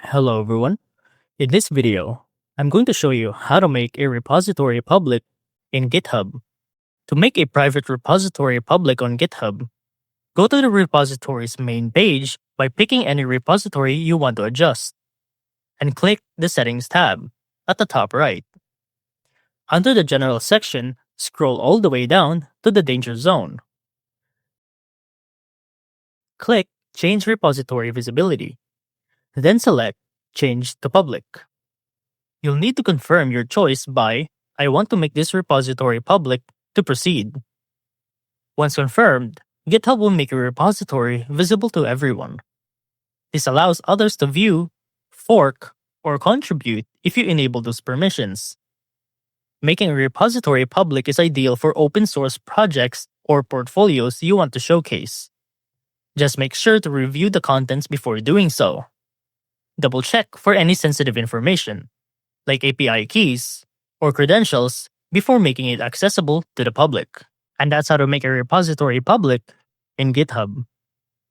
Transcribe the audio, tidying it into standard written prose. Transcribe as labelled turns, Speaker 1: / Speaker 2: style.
Speaker 1: Hello everyone. In this video, I'm going to show you how to make a repository public in GitHub. To make a private repository public on GitHub, go to the repository's main page by picking any repository you want to adjust, and click the Settings tab at the top right. Under the General section, scroll all the way down to the Danger Zone. Click Change Repository Visibility, then select Change to Public. You'll need to confirm your choice by I want to make this repository public to proceed. Once confirmed, GitHub will make your repository visible to everyone. This allows others to view, fork, or contribute if you enable those permissions. Making a repository public is ideal for open source projects or portfolios you want to showcase. Just make sure to review the contents before doing so. Double check for any sensitive information, like API keys or credentials, before making it accessible to the public. And that's how to make a repository public in GitHub.